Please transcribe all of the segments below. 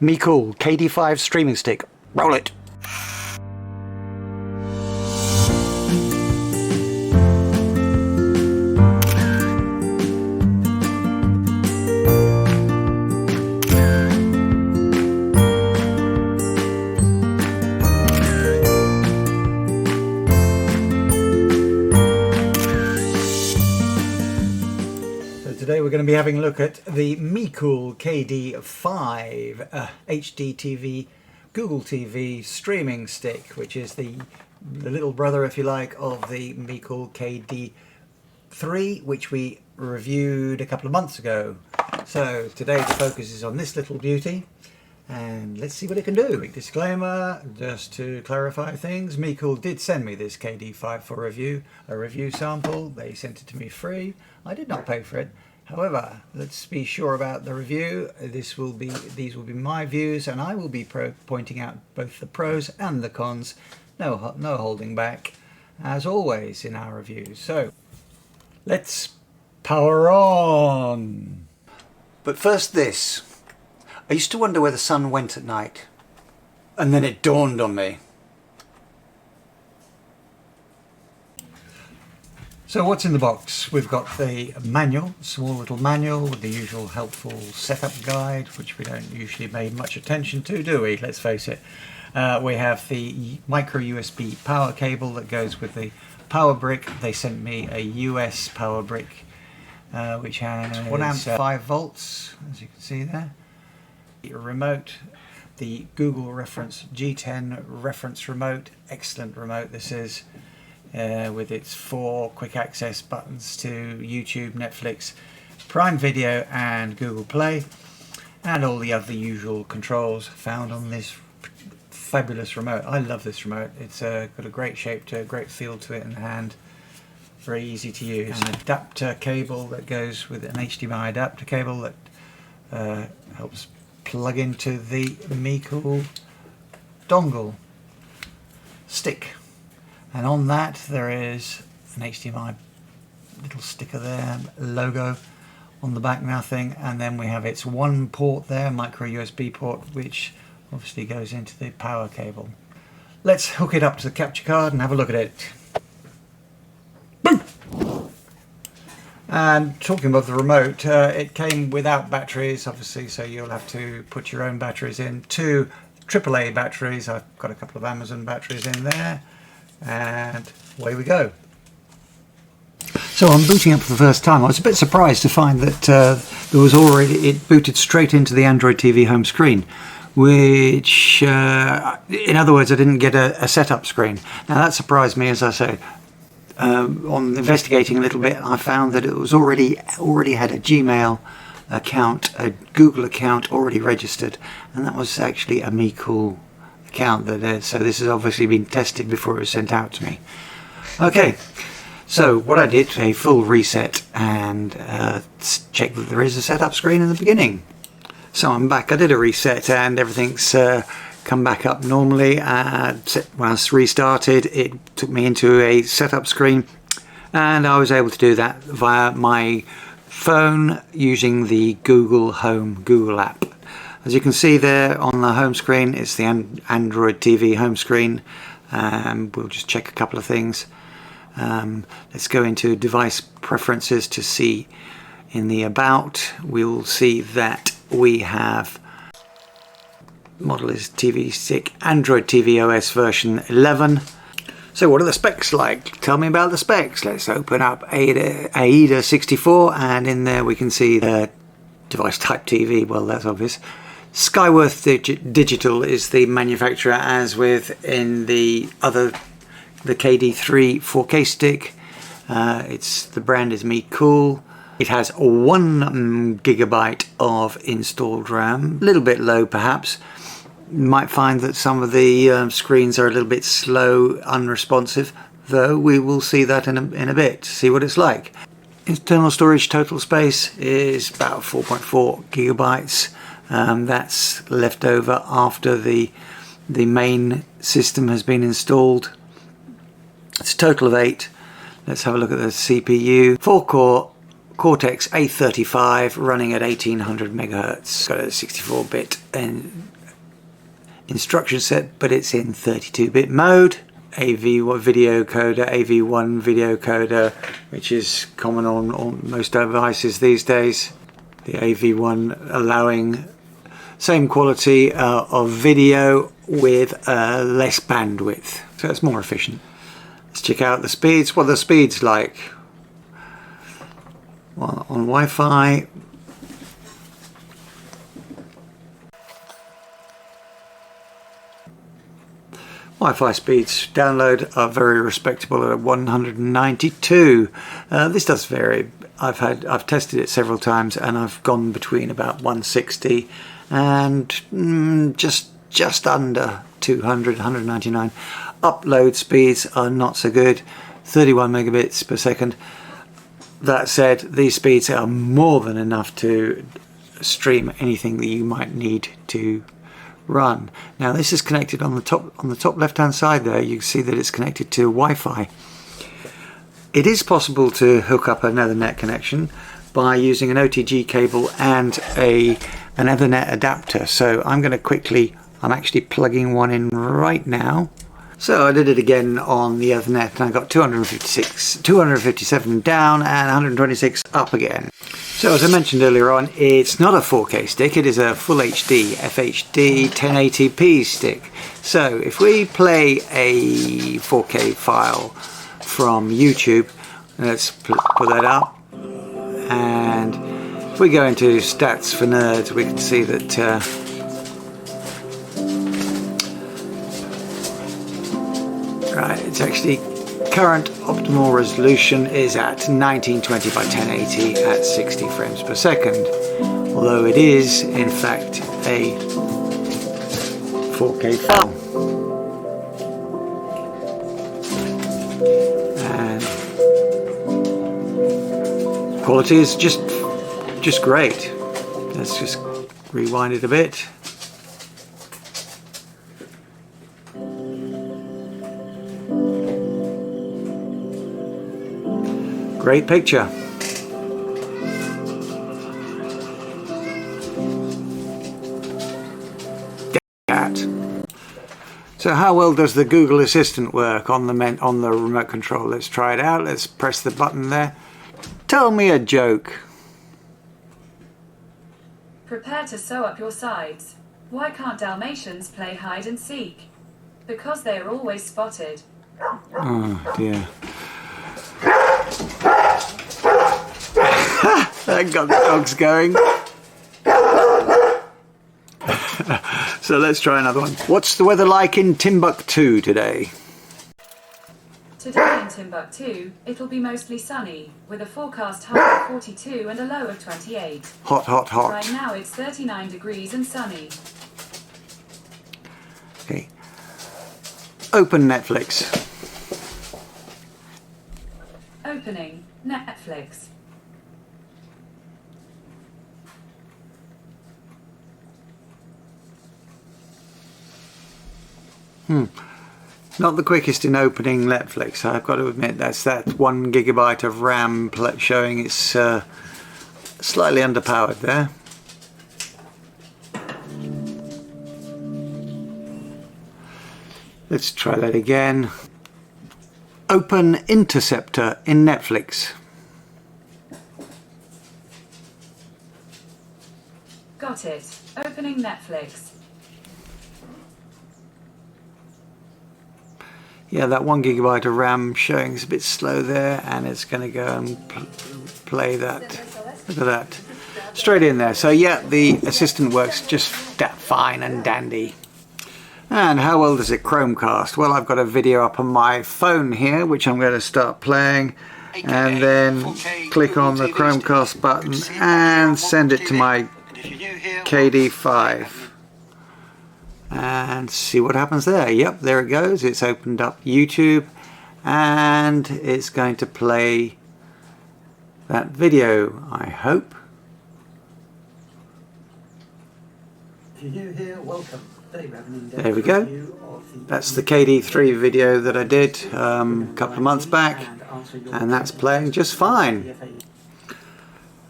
Mecool KD5 streaming stick. Roll it! Today we're going to be having a look at the Mecool KD5 FHD TV Google TV streaming stick, which is the little brother, if you like, of the Mecool KD3, which we reviewed a couple of months ago. So today the focus is on this little beauty, and let's see what it can do. Quick disclaimer, just to clarify things, Mecool did send me this KD5 for review, a review sample. They sent it to me free. I did not pay for it. However, let's be sure about the review. These will be my views, and I will be pointing out both the pros and the cons. No holding back, as always in our reviews. So let's power on. But first this. I used to wonder where the sun went at night, and then it dawned on me. So what's in the box? We've got the manual, small little manual with the usual helpful setup guide, which we don't usually pay much attention to, do we? Let's face it. We have the micro USB power cable that goes with the power brick. They sent me a US power brick, which has 1 amp 5 volts, as you can see there. The remote, the Google reference G10 reference remote, excellent remote this is. With its 4 quick access buttons to YouTube, Netflix, Prime Video and Google Play, and all the other usual controls found on this fabulous remote. I love this remote. It's got a great shape to it, great feel to it in the hand, very easy to use. An adapter cable that goes with an HDMI adapter cable that helps plug into the Mecool dongle stick. And on that there is an HDMI little sticker there, logo on the back, nothing, and then we have its one port there, micro USB port, which obviously goes into the power cable. Let's hook it up to the capture card and have a look at it. Boom! And talking about the remote, it came without batteries obviously, so you'll have to put your own batteries in. 2 AAA batteries, I've got a couple of Amazon batteries in there. And away we go. So I'm booting up for the first time. I was a bit surprised to find that there was already, it booted straight into the Android TV home screen, which in other words I didn't get a setup screen. Now that surprised me, as I say. On investigating a little bit, I found that it was already had a Gmail account, a Google account already registered, and that was actually a Mecool account that so this has obviously been tested before it was sent out to me. Okay, so what I did, a full reset and check that there is a setup screen in the beginning. So I'm back. I did a reset and everything's come back up normally. Once restarted, it took me into a setup screen, and I was able to do that via my phone using the Google Home Google app. As you can see there on the home screen, it's the Android TV home screen. We'll just check a couple of things. Let's go into device preferences to see in the about. We'll see that we have model is TV Stick Android TV OS version 11. So what are the specs like? Tell me about the specs. Let's open up 𝙭𝙪𝙧𝙧𝙧, and in there we can see the device type TV. Well, that's obvious. Skyworth Digital is the manufacturer, as with in the KD3 4K stick. The brand is Mecool. It has 1 GB of installed RAM. A little bit low perhaps. You might find that some of the screens are a little bit slow, unresponsive, though we will see that in a bit, see what it's like. Internal storage total space is about 4.4 GB. That's left over after the main system has been installed. It's a total of 8. Let's have a look at the CPU. 4-core Cortex A35 running at 1800 megahertz. Got a 64-bit instruction set, but it's in 32-bit mode. AV1 video coder, which is common on most devices these days. The AV1 allowing same quality of video with less bandwidth, so it's more efficient. Let's check out the speeds. What are the speeds like? Well, on Wi-Fi, Wi-Fi speeds download are very respectable at 192. This does vary. I've tested it several times and I've gone between about 160 and just under 200, 199. Upload speeds are not so good, 31 megabits per second. That said, these speeds are more than enough to stream anything that you might need to run. Now this is connected on the top left hand side there. You can see that it's connected to Wi-Fi. It is possible to hook up an Ethernet connection by using an OTG cable and an Ethernet adapter. So I'm actually plugging one in right now. So I did it again on the Ethernet and I got 257 down and 126 up again. So as I mentioned earlier on, it's not a 4K stick, it is a full HD FHD 1080p stick. So if we play a 4K file from YouTube, let's put that up, and if we go into stats for nerds, we can see that right, it's actually current optimal resolution is at 1920 by 1080 at 60 frames per second, although it is in fact a 4K file. And quality is just great. Let's just rewind it a bit. Great picture. So how well does the Google Assistant work on the remote control? Let's try it out. Let's press the button there. Tell me a joke. Prepare to sew up your sides. Why can't Dalmatians play hide and seek? Because they are always spotted. Oh dear. That got the dogs going. So let's try another one. What's the weather like in Timbuktu today? Today in Timbuktu, it'll be mostly sunny, with a forecast high of 42 and a low of 28. Hot, hot, hot. Right now it's 39 degrees and sunny. Okay. Open Netflix. Opening Netflix. Not the quickest in opening Netflix. I've got to admit that's that 1 GB of RAM showing it's slightly underpowered there. Let's try that again. Open Interceptor in Netflix. Got it. Opening Netflix. Yeah, that 1 GB of RAM showing is a bit slow there, and it's going to go and play that. Look at that. Straight in there. So yeah, the assistant works just fine and dandy. And how well does it Chromecast? Well, I've got a video up on my phone here, which I'm going to start playing, and then click on the Chromecast button and send it to my KD5. And see what happens there. Yep, there it goes. It's opened up YouTube and it's going to play that video, I hope. If you're new here, welcome. There we go. That's the KD3 video that I did a couple of months back, and that's playing just fine.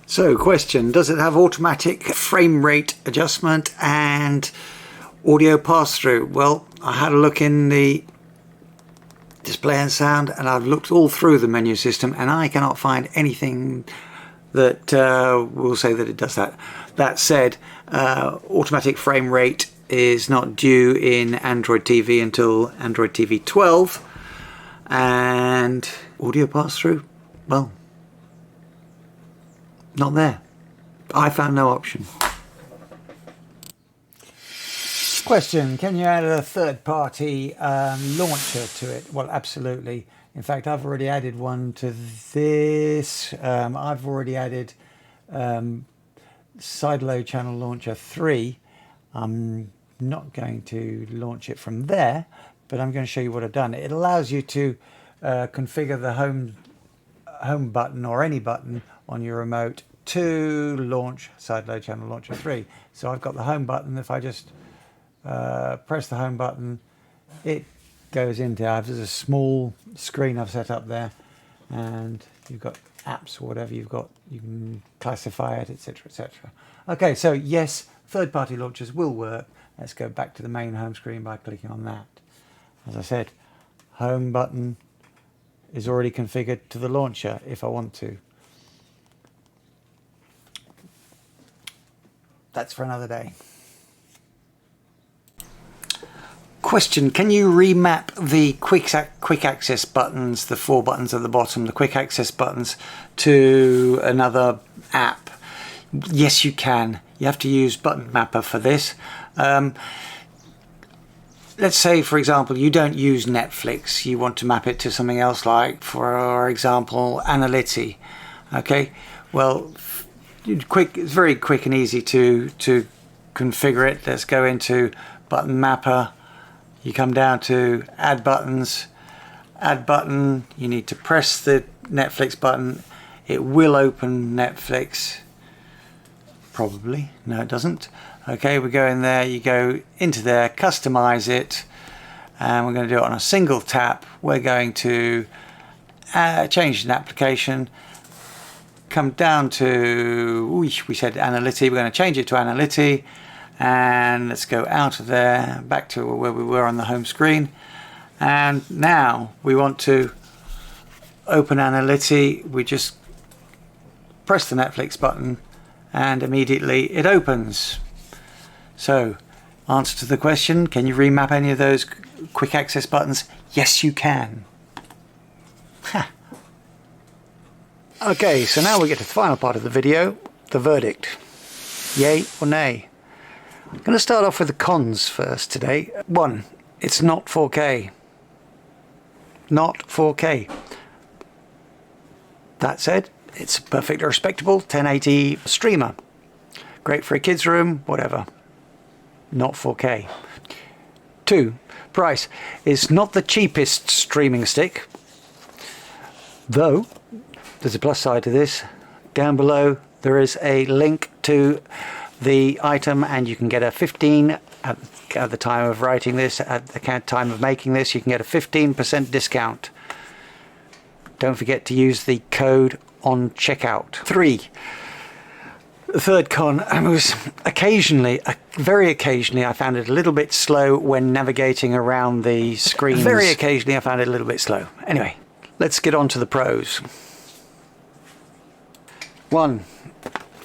So, question, does it have automatic frame rate adjustment and audio pass-through? Well, I had a look in the display and sound, and I've looked all through the menu system, and I cannot find anything that will say that it does that. That said, automatic frame rate is not due in Android TV until Android TV 12, and audio pass-through, well, not there. I found no option. Question, can you add a third-party launcher to it? Well, absolutely. In fact, I've already added one to this. I've already added 𝙧𝙧𝙬 Channel Launcher 3. I'm not going to launch it from there, but I'm going to show you what I've done. It allows you to configure the home button or any button on your remote to launch 𝙧𝙧𝙬 Channel Launcher 3. So I've got the home button. If I just press the home button, it goes into, there's a small screen I've set up there, and you've got apps or whatever you've got, you can classify it, etc, etc. Okay, so yes, third-party launchers will work. Let's go back to the main home screen by clicking on that. As I said, home button is already configured to the launcher if I want to. That's for another day. Question, can you remap the quick access buttons, the 4 buttons at the bottom, the quick access buttons, to another app? Yes, you can. You have to use Button Mapper for this. Let's say, for example, you don't use Netflix. You want to map it to something else, like, for example, 𝙾𝙾𝙧𝙧𝙀. Okay, well, it's very quick and easy to configure it. Let's go into Button Mapper. You come down to add buttons, add button, you need to press the Netflix button. It will open Netflix, probably, no it doesn't. Okay, we go in there, you go into there, customize it, and we're going to do it on a single tap. We're going to change an application, come down to, we said 𝙾𝙾𝙧𝙀, we're going to change it to 𝙾𝙾𝙧𝙀. And let's go out of there, back to where we were on the home screen. And now we want to open 𝙾𝙾𝙧𝙀. We just press the Netflix button and immediately it opens. So, answer to the question, can you remap any of those quick access buttons? Yes, you can. Ha. Okay, so now we get to the final part of the video, the verdict. Yay or nay? I'm going to start off with the cons first today. 1, it's not 4K. Not 4K. That said, it's a perfectly respectable 1080 streamer. Great for a kid's room, whatever. Not 4K. 2, price. It's not the cheapest streaming stick, though there's a plus side to this. Down below there is a link to the item, and you can get a 15 at the time of writing this, at the time of making this, you can get a 15% discount. Don't forget to use the code on checkout. 3, the third con, was occasionally, very occasionally, I found it a little bit slow when navigating around the screens. Very occasionally I found it a little bit slow. Anyway, let's get on to the pros. 1,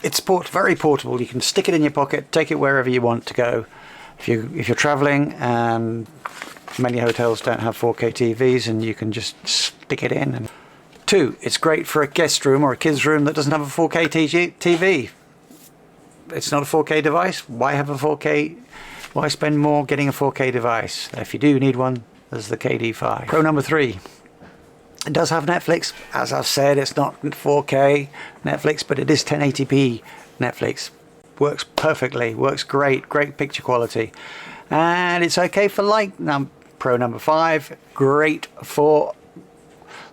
it's very portable. You can stick it in your pocket, take it wherever you want to go. If you're traveling, and many hotels don't have 4K TVs, and you can just stick it in. 2, it's great for a guest room or a kid's room that doesn't have a 4K TV. It's not a 4K device. Why have a 4K? Why spend more getting a 4K device? If you do need one, there's the KD5. Pro number 3. It does have Netflix. As I've said, it's not 4K Netflix, but it is 1080p Netflix. Works perfectly, works great picture quality. And it's okay for Pro number 5, great for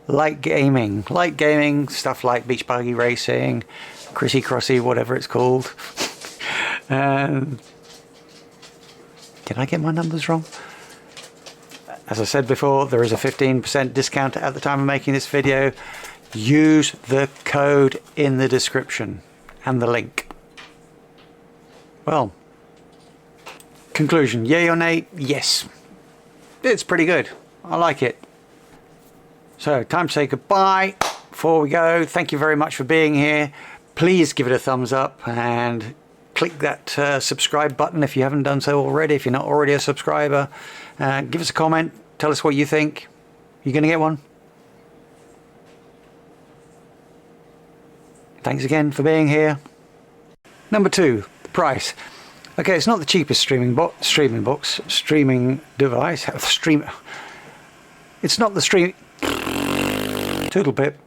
light gaming. Light gaming, stuff like beach buggy racing, Chrissy Crossy, whatever it's called. Did I get my numbers wrong? As I said before, there is a 15% discount at the time of making this video. Use the code in the description. and the link. Well, conclusion, yay or nay? Yes. It's pretty good. I like it. So, time to say goodbye. Before we go, thank you very much for being here. Please give it a thumbs up and click that subscribe button if you haven't done so already. If you're not already a subscriber, give us a comment. Tell us what you think. You going to get one? Thanks again for being here. Number 2, the price. Okay, it's not the cheapest streaming device. It's not the Toodle pip.